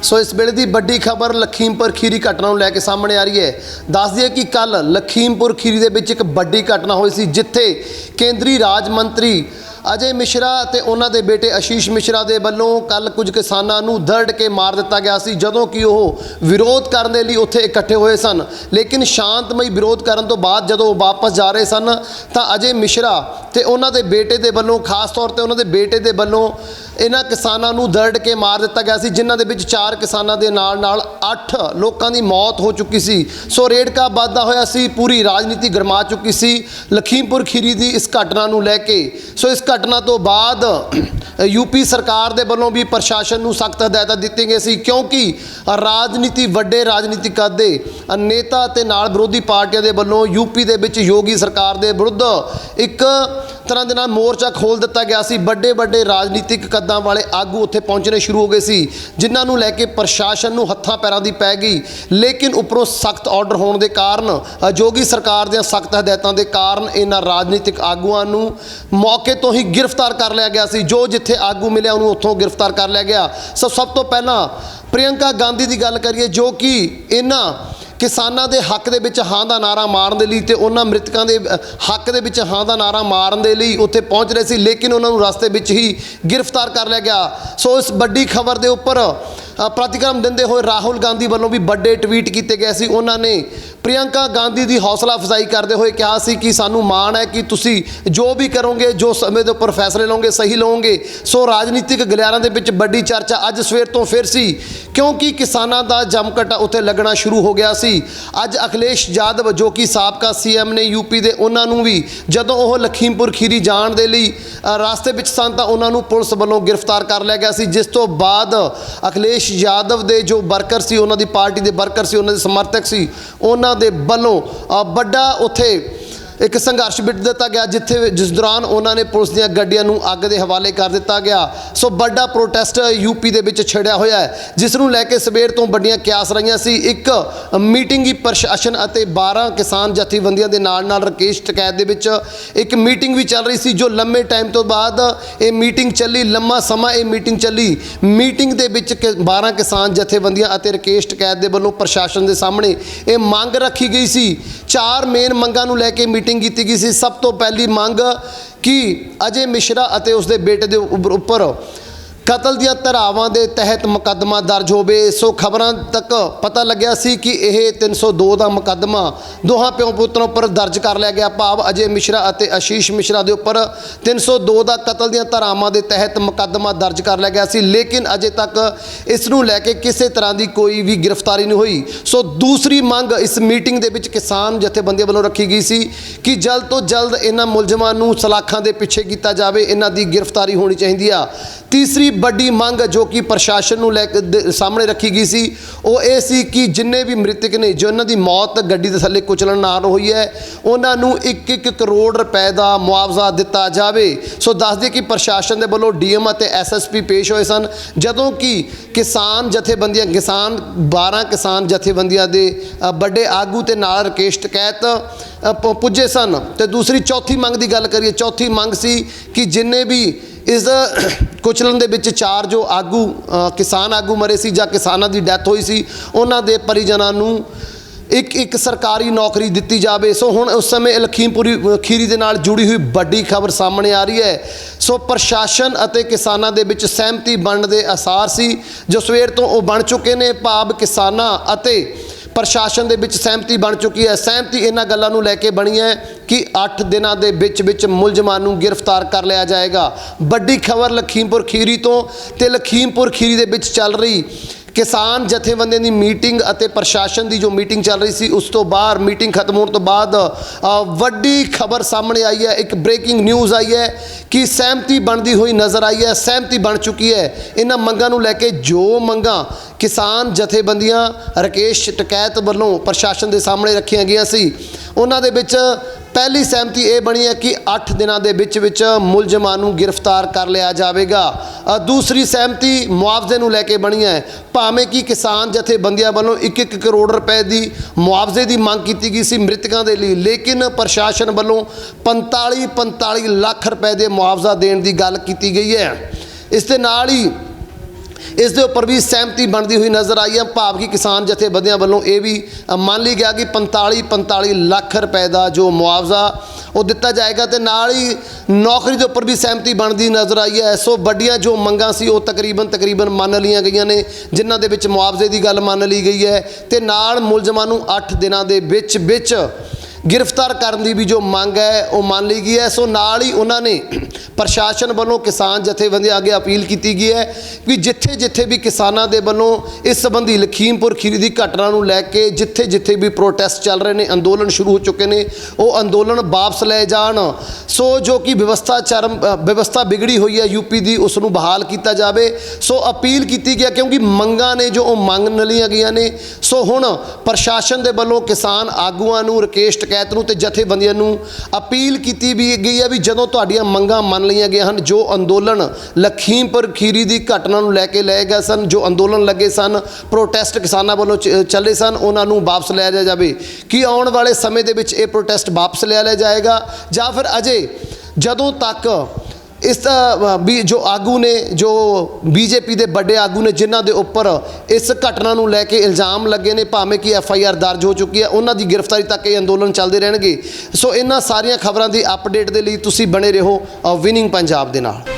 सो इस वेले की बड़ी खबर लखीमपुर खीरी घटना को लैके सामने आ रही है। दस दिए कि कल लखीमपुर खीरी के विच एक बड़ी घटना हुई सी, जिथे केंद्रीय राज मंत्री अजय मिश्रा ते उन्हां दे बेटे आशीष मिश्रा दे वल्लों कल कुछ किसानां नूं दरड़ के मार दिता गया सी, जदों कि वह विरोध करने लई उत्थे इकट्ठे हुए सन। लेकिन शांतमई विरोध करन तो बाद जदों वापस जा रहे सन तां अजय मिश्रा ते उन्हां दे बेटे दे वल्लों खास तौर ते उन्हां दे बेटे दे वल्लों इन्हां किसानां नूं दरड़ के मार दिता गया सी, जिन्हां दे विच 4 किसानां दे नाल 8 लोकां दी मौत हो चुकी सी। सो रेड़का वाधा होया सी, पूरी राजनीति गरमा चुकी सी लखीमपुर खीरी दी इस घटना नूं लैके। सो इस घटना तो बाद यूपी सरकार दे वल्लों भी प्रशासन नूं सख्त हदायतां दित्ती गई सी, क्योंकि राजनीति वड्डे राजनीतिक दे नेता ते नाल विरोधी पार्टियां दे वल्लों यूपी दे विच योगी सरकार दे विरुद्ध एक तरह दे नाल मोर्चा खोल दिता गया सी। बड़े बड़े राजनीतिक कद्दां वाले आगू उत्थे पहुंचने शुरू हो गए सी, जिन्हां नूं लैके प्रशासन नूं हत्थां पैरां दी पै गई। लेकिन उपरों सख्त ऑर्डर होने के कारण योगी सरकार दीआं सख्त हदायतां दे कारण इन्हां राजनीतिक आगूआं नूं मौके तो ही गिरफ्तार कर लिया गया सी। जो जिथे आगू मिले उन्होंने उत्थों गिरफ्तार कर लिया गया। सब तो पहला प्रियंका गांधी की गल करिए, जो कि इन्हां किसानां दे हक दे विच हां दा नारा मारन दे लई ते उन्हां मृतकां दे हक दे विच हां दा नारा मारन दे लई उत्थे पहुंच रहे सी, लेकिन उन्हां नूं रस्ते विच ही गिरफ्तार कर लिया गया। सो इस बड़ी खबर दे उपर प्रतिक्रम दिंदे हुए राहुल गांधी वालों भी बड़े ट्वीट किए गए सी। उन्होंने प्रियंका गांधी की हौसला अफजाई करते हुए कहा सी कि सानू माण है कि तुसी जो भी करोगे, जो समय के उपर फैसले लोगे सही लोगे। सो राजनीतिक गलियारां दे विच बड़ी चर्चा अज सवेर तो फिर सी, क्योंकि किसानां दा जमघट उत्थे लगना शुरू हो गया सी। अज अखिलेश यादव जो कि साबका CM ने यूपी दे, उन्हां नूं भी जदों ओह लखीमपुर खीरी जाण दे लई रास्ते विच सन तां उन्हां नूं पुलिस वालों गिरफ्तार कर लिया गया सी, जिस तो बाद अखिलेश यादव दे जो वर्कर सी, उन्हां दी पार्टी दे वर्कर सी, उन्हां दे समर्थक सी, उन्हां दे वल्लों बड़ा उत्थे एक संघर्ष विट दिता गया, जिस दौरान उन्होंने पुलिस दी गड्डियां नूं अग दे हवाले कर दिता गया। सो बड़ा प्रोटेस्ट यूपी दे विच छिड़िया होया है, जिस नूं लैके सवेर तो बड़ियां क्यास रहियां सी। एक मीटिंग ही प्रशासन अते 12 किसान जथेबंदियां दे नाल राकेश टकैत दे विच एक मीटिंग भी चल रही सी, जो लंबे टाइम तो बाद ये मीटिंग चली, लंबा समा ये मीटिंग चली। मीटिंग दे विच 12 किसान जथेबंदियां अते राकेश टकैत दे वल्लों प्रशासन दे सामने ये मंग रखी गई सी। 4 मेन मंगां नूं लैके मीटिंग की गई सी। सब तो पहली मंग कि अजय मिश्रा अते उसके बेटे के उपर कतल दियां धारावां दे तहत मुकदमा दर्ज होवे। सो खबरां तक पता लग्या सी कि यह 302 का मुकदमा दोहां प्यो पुत्रों पर दर्ज कर लिया गया, भाव अजय मिश्रा अते आशीष मिश्रा के उपर 302 का कतल दियां धारावां दे तहत मुकदमा दर्ज कर लिया गया सी। लेकिन अजे तक इस नूं लैके किसी तरह की कोई भी गिरफ्तारी नहीं हुई। सो दूसरी मंग इस मीटिंग दे विच किसान जथेबंदियां वालों रखी गई सी कि जल्द तो जल्द इन्हां मुलजमां नूं सलाखां दे पिछे कीता जावे, इन्हां दी गिरफ्तारी होनी चाहिदी आ। तीसरी बड़ी मंग जो कि प्रशासन नूं लैके सामने रखी गई सी, वो ये सी कि जिन्ने भी मृतक ने, जो उन्हां दी मौत गड्डी दे थल्ले कुचलण नाल हुई है, उन्हां नूं 1-1 करोड़ रुपए का मुआवजा दिता जावे। सो दस दिए कि प्रशासन के वल्लों DM अते SSP पेश होए सन, जदों कि किसान जथेबंदियां 12 किसान जथेबंदियां दे बड़े आगू ते नाल राकेश टकैत पुजे सन। तो दूसरी चौथी मंग की गल करिए, चौथी मंग सी कि जिन्ने भी इस कुचलन दे विच 4 जो आगू किसान आगू मरे सी जां किसानां दी डैथ हुई सी, उन्हां दे परिजनां नूं एक सरकारी नौकरी दिती जाए। सो हुण उस समय लखीमपुरी खीरी दे नाल जुड़ी हुई बड़ी खबर सामने आ रही है। सो प्रशासन अते किसानां दे विच सहमति बनने दे आसार सी, जो सवेर तो वो बन चुके ने, भाव किसानां अते प्रशासन दे विच सहमति बन चुकी है। सहमति इन्हां गल्लां नूं लैके बनी है कि 8 दिनों के विच मुलजमां नूं गिरफ्तार कर लिया जाएगा। बड़ी खबर लखीमपुर खीरी तो ते लखीमपुर खीरी दे विच चल रही किसान जथेबंदियां दी मीटिंग अते प्रशासन की जो मीटिंग चल रही सी, उस तो बाहर मीटिंग खत्म होने तो बाद वड्डी खबर सामने आई है। एक ब्रेकिंग न्यूज़ आई है कि सहमति बनती हुई नज़र आई है, सहमति बन चुकी है। इन्हां मंगां नूं लैके जो मंगां किसान जथेबंदियां राकेश टकैत वालों प्रशासन के सामने रखियां गईयां सी, उन्हां दे विच पहली सहमति ये बनी है कि 8 दिनों के विच मुलजमां नूं गिरफ्तार कर लिया जाएगा। दूसरी सहमति मुआवजे नूं लैके बनी है, भावें कि किसान जथेबंदियां वालों 1-1 करोड़ रुपए की मुआवजे की मांग की गई सी मृतकों के लिए, लेकिन प्रशासन वालों 45 लाख रुपए के मुआवजा देने की गल की गई है। इस दे नाल ही ਇਸ ਦੇ ਉੱਪਰ ਵੀ ਸਹਿਮਤੀ ਬਣਦੀ ਹੋਈ ਨਜ਼ਰ ਆਈ ਹੈ। ਭਾਵ ਕਿ ਕਿਸਾਨ ਜਥੇਬੰਦੀਆਂ ਵੱਲੋਂ ਇਹ ਵੀ ਮੰਨ ਲਈ ਗਿਆ ਕਿ 45 ਲੱਖ ਰੁਪਏ ਦਾ ਜੋ ਮੁਆਵਜ਼ਾ ਉਹ ਦਿੱਤਾ ਜਾਏਗਾ ਤੇ ਨਾਲ ਹੀ ਨੌਕਰੀ ਦੇ ਉੱਪਰ ਵੀ ਸਹਿਮਤੀ ਬਣਦੀ ਨਜ਼ਰ ਆਈ ਹੈ। ਸੋ ਵੱਡੀਆਂ ਜੋ ਮੰਗਾਂ ਸੀ ਉਹ ਤਕਰੀਬਨ ਮੰਨ ਲਈਆਂ ਗਈਆਂ ਨੇ, ਜਿਨ੍ਹਾਂ ਦੇ ਵਿੱਚ ਮੁਆਵਜ਼ੇ ਦੀ ਗੱਲ ਮੰਨ ਲਈ ਗਈ ਹੈ ਤੇ ਨਾਲ ਮੁਲਜ਼ਮਾਂ ਨੂੰ 8 ਦਿਨਾਂ ਦੇ ਵਿੱਚ गिरफ्तार करने की भी जो मंग है वो मान ली गई है। सो नाल ही उन्होंने प्रशासन वालों किसान जथेबंदियां अगे अपील की गई है कि जिथे जिथे भी किसानों के वालों इस संबंधी लखीमपुर खीरी की घटना को लैके जिथे जिथे भी प्रोटेस्ट चल रहे हैं, अंदोलन शुरू हो चुके हैं, वो अंदोलन वापस ले जान। सो जो कि व्यवस्था बिगड़ी हुई है यूपी की उसनों बहाल किया जाए। सो अपील की गई है क्योंकि मंगां ने जो मंग नलियां गई ने। सो हुण प्रशासन के वालों किसान आगूआं नूं रकेश कैत नूं ते जथेबंदियां नूं अपील की भी गई है भी जदों तुहाडीआं मंगां मन लईआं गईआं हन, जो अंदोलन लखीमपुर खीरी की घटना नूं लैके लए गए सन, जो अंदोलन लगे सन, प्रोटेस्ट किसानां वालों चले सन, उन्हां नूं वापस लिया जाए। कि आउण वाले समय दे विच इह प्रोटेस्ट वापस लिया जाएगा जां फिर अजे जदों तक इस भी जो आगू ने जो बीजेपी के बड़े आगू ने जिन्हों के उपर इस घटना को लैके इल्ज़ाम लगे ने, भावें कि FIR दर्ज हो चुकी है, उन्हों की गिरफ्तारी तक ये अंदोलन चलते रहणगे। सो इन्हां सारियां खबरों की अपडेट के लिए तुसीं बने रहो विनिंग पंजाब दे नाल।